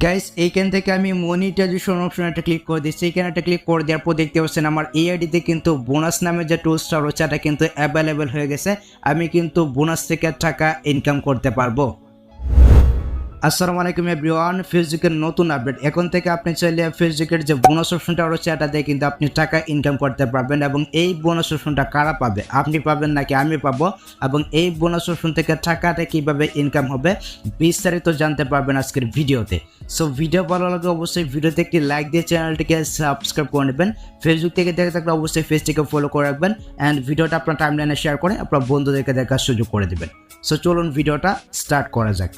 Guys এইখান থেকে আমি মনিটাইজেশন অপশন একটা ক্লিক করে দিচ্ছি। এখানে একটা ক্লিক করে দেওয়ার পর দেখতে পাচ্ছেন আমার এই আইডিতে কিন্তু বোনাস নামে যে টুলসটা রয়েছে এটা কিন্তু অ্যাভেলেবেল হয়ে গেছে। আমি কিন্তু বোনাস থেকে টাকা ইনকাম করতে পারবো। আসসালামু আলাইকুম এভরিওয়ান, ফেসবুকের নতুন আপডেট। এখন থেকে আপনি চাইলে ফেসবুকের যে বোনাস অপশনটা রয়েছে এটা দিয়ে কিন্তু আপনি টাকা ইনকাম করতে পারবেন। এবং এই বোনাস অপশনটা কারা পাবে, আপনি পাবেন নাকি আমি পাবো, এবং এই বোনাস অপশন থেকে টাকাটা কিভাবে ইনকাম হবে বিস্তারিত জানতে পারবেন আজকের ভিডিওতে। সো ভিডিও ভালো লাগলে অবশ্যই ভিডিওতে একটি লাইক দিয়ে চ্যানেলটিকে সাবস্ক্রাইব করে নেবেন। ফেসবুক থেকে দেখে থাকলে অবশ্যই পেজটিকে ফলো করে রাখবেন অ্যান্ড ভিডিওটা আপনার টাইমলাইনে শেয়ার করে আপনার বন্ধুদেরকে দেখার সুযোগ করে দেবেন। সো চলুন ভিডিওটা স্টার্ট করা যাক।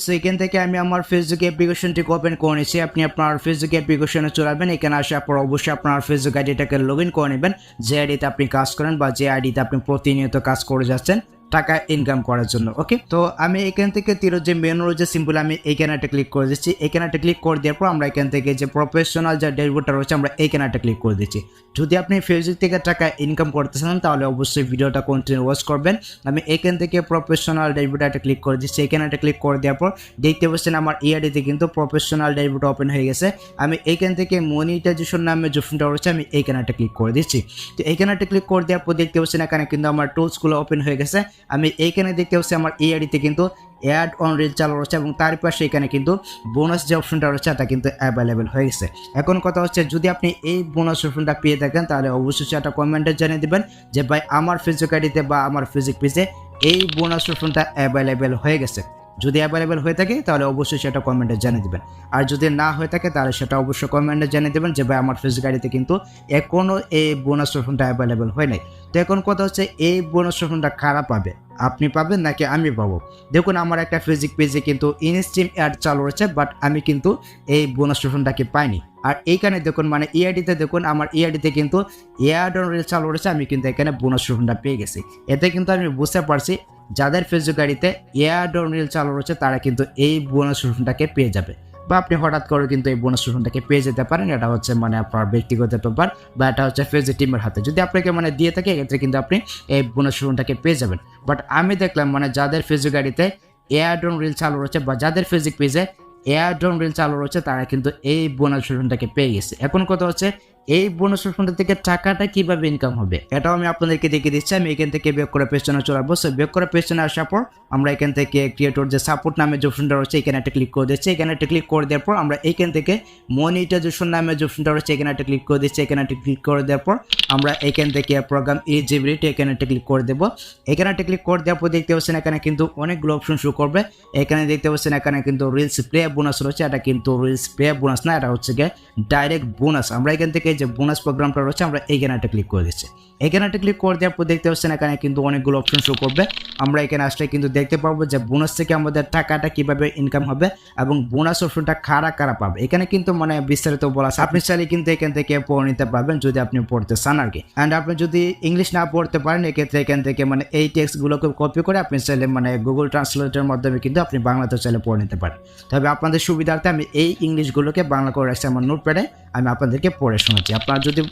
সো এখান থেকে আমি আমার ফেসবুক অ্যাপ্লিকেশনটিকে ওপেন করে নিয়েছি। আপনি আপনার ফেসবুক অ্যাপ্লিকেশনে চলে আসবেন। এখানে আসার পর অবশ্যই আপনার ফেসবুক আইডিটাকে লগ ইন করে নেবেন, যে আইডিতে আপনি কাজ করেন বা যে আইডিতে আপনি প্রতিনিয়ত কাজ করে যাচ্ছেন টাকা ইনকাম করার জন্য। ওকে, তো আমি এখান থেকে তীরের যে মেনু রয়েছে সিম্পল আমি এইখানে একটা ক্লিক করে দিচ্ছি। এখানে একটা ক্লিক করে দেওয়ার পর আমরা এখান থেকে যে প্রফেশনাল যে ড্যাশবোর্ডটা রয়েছে আমরা এইখানে একটা ক্লিক করে দিচ্ছি। যদি আপনি ফেসবুক থেকে টাকা ইনকাম করতে চান তাহলে অবশ্যই ভিডিওটা কন্টিনিউ ওয়াচ করবেন। আমি এখান থেকে প্রফেশনাল ড্যাশবোর্ডে একটা ক্লিক করে দিচ্ছি। এখানে একটা ক্লিক করে দেওয়ার পর দেখতে পাচ্ছেন আমার আইডিতে কিন্তু প্রফেশনাল ড্যাশবোর্ড ওপেন হয়ে গেছে। আমি এইখান থেকে মনিটাইজেশন নামে যে অপশনটা রয়েছে আমি এইখানে একটা ক্লিক করে দিচ্ছি। তো এইখানে একটা ক্লিক করে দেওয়ার পর দেখতে পাচ্ছেন এখানে কিন্তু আমার টুলসগুলো ওপেন হয়ে গেছে। আমি এইখানে দেখতে পাচ্ছি আমার এই আইডিতে কিন্তু অ্যাড অন রিল চালু রয়েছে এবং তার পাশে এখানে কিন্তু বোনাস যে অপশনটা রয়েছে এটা কিন্তু অ্যাভেলেবেল হয়ে গেছে। এখন কথা হচ্ছে, যদি আপনি এই বোনাস অপশনটা পেয়ে থাকেন তাহলে অবশ্যই সেটা কমেন্টে জানিয়ে দেবেন যে ভাই আমার ফেসবুক আইডিতে বা আমার ফেসবুক পেজে এই বোনাস অপশনটা অ্যাভেলেবেল হয়ে গেছে। যদি অ্যাভেলেবেল হয়ে থাকে তাহলে অবশ্যই সেটা কমেন্টে জানিয়ে দেবেন, আর যদি না হয়ে থাকে তাহলে সেটা অবশ্যই কমেন্টে জানিয়ে দেবেন যে ভাই আমার ফেসবুক আইডিতে কিন্তু এখনও এই বোনাস অপশনটা অ্যাভেলেবেল হয় নাই। তো এখন কথা হচ্ছে, এই বোনাস অপশনটা কারা পাবে, আপনি পাবেন নাকি আমি পাবো? দেখুন আমার একটা ফেসবুক পেজে কিন্তু ইনস্ট্রিম অ্যাড চালু রয়েছে, বাট আমি কিন্তু এই বোনাস অপশনটাকে পাইনি। আর এইখানে দেখুন মানে ইআইডিতে দেখুন আমার ইআইডিতে কিন্তু অ্যাড অন রিল চালু রয়েছে, আমি কিন্তু এখানে বোনাস অপশনটা পেয়ে গেছি। এতে কিন্তু আমি বুঝতে পারছি যাদের ফেসবুক আইডিতে অ্যাড অন রিল চালু রয়েছে তারা কিন্তু এই বোনাস অপশনটাকে পেয়ে যাবে, বা আপনি হঠাৎ করে কিন্তু এই বোনাস অপশনটাকে পেয়ে যেতে পারেন। এটা হচ্ছে মানে আপনার ব্যক্তিগত ব্যাপার, বা এটা হচ্ছে ফেসবুক টিমের হাতে। যদি আপনাকে মানে দিয়ে থাকে এক্ষেত্রে কিন্তু আপনি এই বোনাস অপশনটাকে পেয়ে যাবেন। বাট আমি দেখলাম মানে যাদের ফেসবুক আইডিতে অ্যাড অন রিল চালু রয়েছে বা যাদের ফেসবুক পেজে অ্যাড অন রিল চালু রয়েছে তারা কিন্তু এই বোনাস অপশনটাকে পেয়ে গেছে। এখন কথা হচ্ছে, এই বোনাস অপশনটা থেকে টাকাটা কিভাবে ইনকাম হবে এটাও আমি আপনাদেরকে দেখিয়ে দিচ্ছি। আমি এখান থেকে ব্যাক করে পেছনে চলে আসবো। সো ব্যাক করে পেছনে আসার পর আমরা এখান থেকে ক্রিয়েটর যে সাপোর্ট নামে যে অপশনটা রয়েছে এখানে একটা ক্লিক করে দিচ্ছি। এখানে একটা ক্লিক করে দেওয়ার পর আমরা এখান থেকে মনিটাইজেশন নামে যে অপশনটা রয়েছে এখানে একটা ক্লিক করে দিচ্ছি। এখানে একটা ক্লিক করে দেওয়ার পর আমরা এখান থেকে প্রোগ্রাম এলিজিবিলিটি এখানে একটা ক্লিক করে দেবো। এখানে একটা ক্লিক করে দেওয়ার পর দেখতে পাচ্ছেন এখানে কিন্তু অনেকগুলো অপশন শো করবে। এখানে দেখতে পাচ্ছেন এখানে কিন্তু রিলস প্লে বোনাস রয়েছে, এটা কিন্তু রিলস প্লে বোনাস না, এটা হচ্ছে গিয়ে ডাইরেক্ট বোনাস। আমরা এখান থেকে যে বোনাস প্রোগ্রাম রয়েছে আমরা এইখানে একটা ক্লিক করে দিচ্ছি। এখানে একটা ক্লিক করে দেওয়ার পর দেখতে পাচ্ছেন এখানে কিন্তু অনেকগুলো অপশন শো করবে। আমরা এখানে আসলে কিন্তু দেখতে পাবো যে বোনাস থেকে আমাদের টাকাটা কিভাবে ইনকাম হবে এবং বোনাস অপশনটা কারা কারা পাবে। এখানে কিন্তু মানে বিস্তারিত বলা আছে, আপনি চাইলে কিন্তু এখান থেকে পড়ে নিতে পারবেন যদি আপনি পড়তে চান আর কি। অ্যান্ড আপনি যদি ইংলিশ না পড়তে পারেন এক্ষেত্রে এখান থেকে মানে এই টেক্সটগুলোকে কপি করে আপনি চাইলে মানে গুগল ট্রান্সলেটের মাধ্যমে কিন্তু আপনি বাংলাতে চাইলে পড়ে নিতে পারেন। তবে আপনাদের সুবিধার্থে আমি এই ইংলিশগুলোকে বাংলা করে রাখছি আমার নোটপ্যাডে, আমি আপনাদেরকে পড়ে শোনাচ্ছি। আপনারা যদি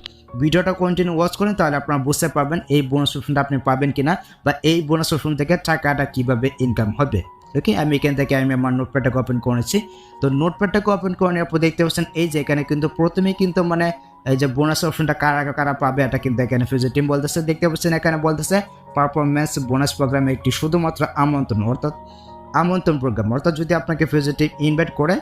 ভিডিওটা কন্টিনিউ ওয়াচ করেন তাহলে আপনারা বুঝতে পারবেন এই বোনাস অপশনটা আপনি পাবেন কিনা বা এই বোনাস অপশন থেকে টাকাটা কিভাবে ইনকাম হবে। ওকে, আমি এখান থেকে আমি আমার নোটপ্যাডটাকে ওপেন করেছি। তো নোটপ্যাডটাকে ওপেন করে নেওয়ার পর দেখতে পাচ্ছেন এই যে এখানে কিন্তু প্রথমেই কিন্তু মানে এই যে বোনাস অপশনটা কারা কারা পাবে এটা কিন্তু এখানে ফেসবুক টিম বলতেছে। দেখতে পাচ্ছেন এখানে বলতেছে পারফরমেন্স বোনাস প্রোগ্রামে একটি শুধুমাত্র আমন্ত্রণ, অর্থাৎ আমন্ত্রণ প্রোগ্রাম, অর্থাৎ যদি আপনাকে ফেসবুক টিম ইনভাইট করে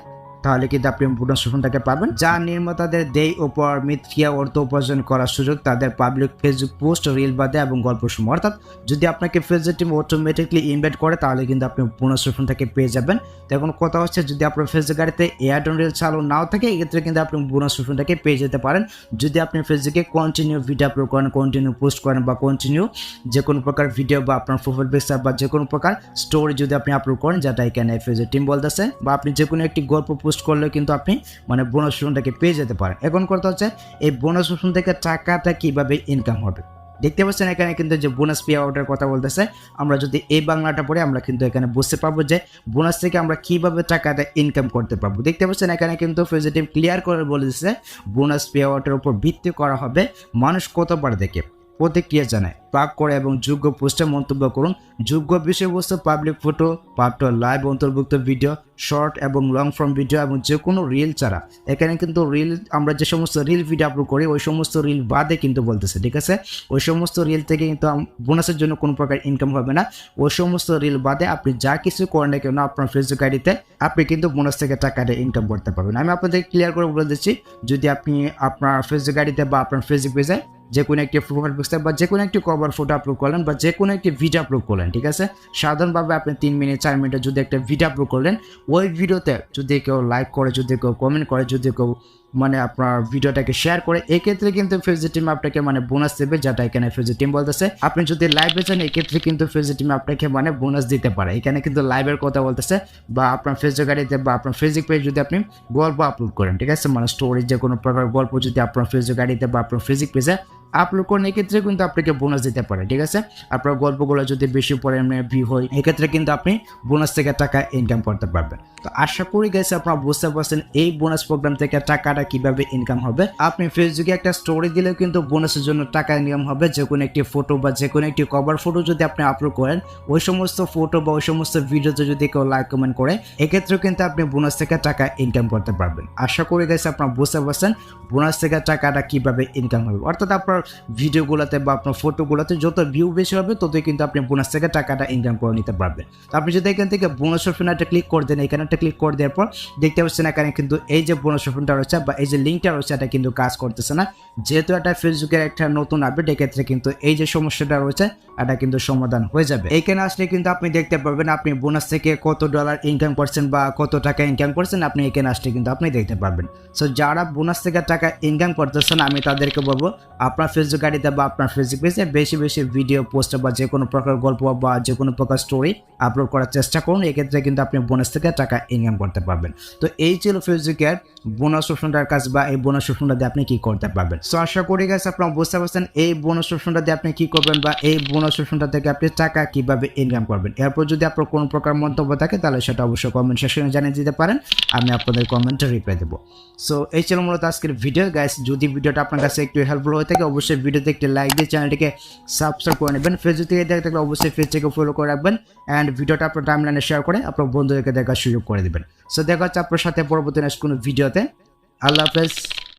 তাহলে কিন্তু আপনি বোনাস অপশনটাকে পাবেন, যা নির্মাতাদের দেয় উপর মিথ্যা অর্থ উপার্জন করার সুযোগ তাদের পাবলিক ফেসবুক পোস্ট, রিল বাদে এবং গল্প সময়। অর্থাৎ যদি আপনাকে ফেসবুক টিম অটোমেটিকলি ইনভাইট করে তাহলে কিন্তু আপনি বোনাস অপশনটাকে পেয়ে যাবেন। তো এখন কথা হচ্ছে, যদি আপনার ফেসবুক গাড়িতে অ্যাড অন রিল চালু নাও থাকে এক্ষেত্রে কিন্তু আপনি বোনাস অপশনটাকে পেয়ে যেতে পারেন। যদি আপনি ফেসবুকে কন্টিনিউ ভিডিও আপলোড করেন, কন্টিনিউ পোস্ট করেন বা কন্টিনিউ যে কোনো প্রকার ভিডিও বা আপনার প্রোফাইল পিকচার বা যে কোনো প্রকার স্টোরি যদি আপনি আপলোড করেন, যেটা এখানে ফেসবুক টিম বলতেছে, বা আপনি যে কোনো একটি গল্প পোস্ট করলে কিন্তু আপনি মানে বোনাস অপশনটাকে পেয়ে যেতে পারেন। এখন কথা হচ্ছে, এই বোনাস অপশন থেকে টাকাটা কিভাবে ইনকাম হবে। দেখতে পাচ্ছেন এখানে কিন্তু যে বোনাস পে আউটের কথা বলতেছে, আমরা যদি এই বাংলাটা পড়ে আমরা কিন্তু এখানে বুঝতে পারবো যে বোনাস থেকে আমরা কিভাবে টাকাটা ইনকাম করতে পারবো। দেখতে পাচ্ছেন এখানে কিন্তু ফেসবুক টিম ক্লিয়ার করে বলে দিচ্ছে বোনাস পে আউটের উপর ভিত্তি করা হবে মানুষ কতবার দেখে। প্রতিক্রিয়া জানায়, পাক করে এবং যোগ্য পোস্টে মন্তব্য করুন। যোগ্য বিষয়বস্তু পাবলিক ফটো, পার্ট লাইভ অন্তর্ভুক্ত ভিডিও, শর্ট এবং লং ফর্ম ভিডিও এবং যে কোনো রিল ছাড়া। এখানে কিন্তু রিল, আমরা যে সমস্ত রিল ভিডিও আপলোড করি ওই সমস্ত রিল বাদে কিন্তু বলতেছে, ঠিক আছে? ওই সমস্ত রিল থেকে কিন্তু বোনাসের জন্য কোনো প্রকার ইনকাম হবে না। ওই সমস্ত রিল বাদে আপনি যা কিছু করেন না কেন আপনার ফেসবুক আইডিতে আপনি কিন্তু বোনাস থেকে টাকাটা ইনকাম করতে পারবেন। আমি আপনাদের ক্লিয়ার করে বলে দিচ্ছি, যদি আপনি আপনার ফেসবুক আইডিতে বা আপনার ফেসবুক পেজে যে কোনো একটি প্রোফাইল পিকচার বা যে কোনো একটি কভার ফটো আপলোড করলেন বা যে কোনো একটি ভিডিও আপলোড করলেন, ঠিক আছে? সাধারণভাবে আপনি 3 মিনিট 4 মিনিটে যদি একটা ভিডিও আপলোড করলেন, ওই ভিডিওতে যদি কেউ লাইক করে, যদি কেউ কমেন্ট করে, যদি কেউ মানে আপনার ভিডিওটাকে শেয়ার করে, এক্ষেত্রে কিন্তু ফেসবুক টিম আপনাকে মানে বোনাস দেবে, যেটা এখানে ফেসবুক টিম বলতেছে। আপনি যদি লাইভে যান এক্ষেত্রে কিন্তু ফেসবুক টিম আপনাকে মানে বোনাস দিতে পারে। এখানে কিন্তু লাইভের কথা বলতেছে। বা আপনার ফেসবুক আইডিতে বা আপনার ফেসবুক পেজে যদি আপনি গল্প আপলোড করেন, ঠিক আছে, মানে স্টোরি যে কোনো প্রকার গল্প যদি আপনার ফেসবুক আইডিতে বা আপনার ফেসবুক পেজে আপলোড করেন, এক্ষেত্রে কিন্তু আপনাকে বোনাস দিতে পারে, ঠিক আছে? আপনার গল্পগুলো যদি বেশি পরিমাণে ভিউ হয়, এক্ষেত্রে কিন্তু আপনি বোনাস থেকে টাকা ইনকাম করতে পারবেন। তো আশা করি গেছে আপনারা বুঝতে পারছেন এই বোনাস প্রোগ্রাম থেকে টাকাটা কিভাবে ইনকাম হবে। আপনি ফেসবুকে একটা স্টোরি দিলেও কিন্তু বোনাসের জন্য টাকা ইনকাম হবে। যে কোনো একটি ফটো বা যে কোনো একটি কভার ফটো যদি আপনি আপলোড করেন, ওই সমস্ত ফটো বা ওই সমস্ত ভিডিওতে যদি কেউ লাইক কমেন্ট করে, এক্ষেত্রেও কিন্তু আপনি বোনাস থেকে টাকা ইনকাম করতে পারবেন। আশা করি গেছে আপনারা বুঝতে পারছেন বোনাস থেকে টাকাটা কিভাবে ইনকাম হবে। অর্থাৎ আপনার ভিডিওগুলোতে বা আপনার ফটোগুলোতে যত ভিউ বেশি হবে ততই কিন্তু আপনি বোনাস থেকে টাকাটা ইনকাম করে নিতে পারবেন। তো আপনি যদি এখান থেকে বোনাস অপশনটা ক্লিক করে দেন, এখানে একটা ক্লিক করে দেওয়ার পর দেখতে পাচ্ছেন এখানে কিন্তু এই যে বোনাস অপশনটা রয়েছে বা এই যে লিঙ্কটা রয়েছে এটা কিন্তু কাজ করতেছে না। যেহেতু এটা ফেসবুকের একটা নতুন আপডেট, এক্ষেত্রে কিন্তু এই যে সমস্যাটা রয়েছে এটা কিন্তু সমাধান হয়ে যাবে। এইখানে আসলে কিন্তু আপনি দেখতে পারবেন আপনি বোনাস থেকে কত ডলার ইনকাম করছেন বা কত টাকা ইনকাম করছেন, আপনি এখানে আসলে কিন্তু আপনি দেখতে পারবেন। সো যারা বোনাস থেকে টাকা ইনকাম করতেছেন আমি তাদেরকে বলবো আপনার ফেসবুক আইডিতে বা আপনার ফেসবুক পেজে বেশি বেশি ভিডিও পোস্ট বা যে কোনো প্রকার গল্প বা যে কোনো প্রকার স্টোরি আপলোড করার চেষ্টা করুন। এক্ষেত্রে কিন্তু আপনি বোনাস থেকে টাকা ইনকাম করতে পারবেন। তো এই ছিল ফেসবুকের বোনাস অপশনটার কাজ বা এই বোনাস অপশনটা দিয়ে আপনি কি করতে পারবেন। সো আশা করি গেছে আপনারা বুঝতে পারছেন এই বোনাস অপশনটা দিয়ে আপনি কি করবেন বা এই বোনাস অপশনটা থেকে আপনি টাকা কিভাবে ইনকাম করবেন। এরপর যদি আপনার কোনো প্রকার মন্তব্য থাকে তাহলে সেটা অবশ্যই কমেন্ট সেকশনে জানিয়ে দিতে পারেন, আমি আপনাদের কমেন্টে রিপ্লাই দেবো। সো এই ছিল মূলত আজকের ভিডিও গাইস। যদি ভিডিওটা আপনার কাছে একটু হেল্পফুল হয়ে থাকে অবশ্যই ভিডিওতে একটি লাইক দিয়ে চ্যানেলটিকে সাবস্ক্রাইব করে নেবেন। ফেসবুক থেকে দেখতে থাকলে অবশ্যই পেজটিকে ফলো করে রাখবেন অ্যান্ড ভিডিওটা আপনার টাইমলাইনে শেয়ার করে আপনার বন্ধুদেরকে দেখার সুযোগ করে দেবেন। সো দেখা হচ্ছে আপনার সাথে পরবর্তী নেক্সট কোনো ভিডিওতে। আল্লাহ হাফেজ।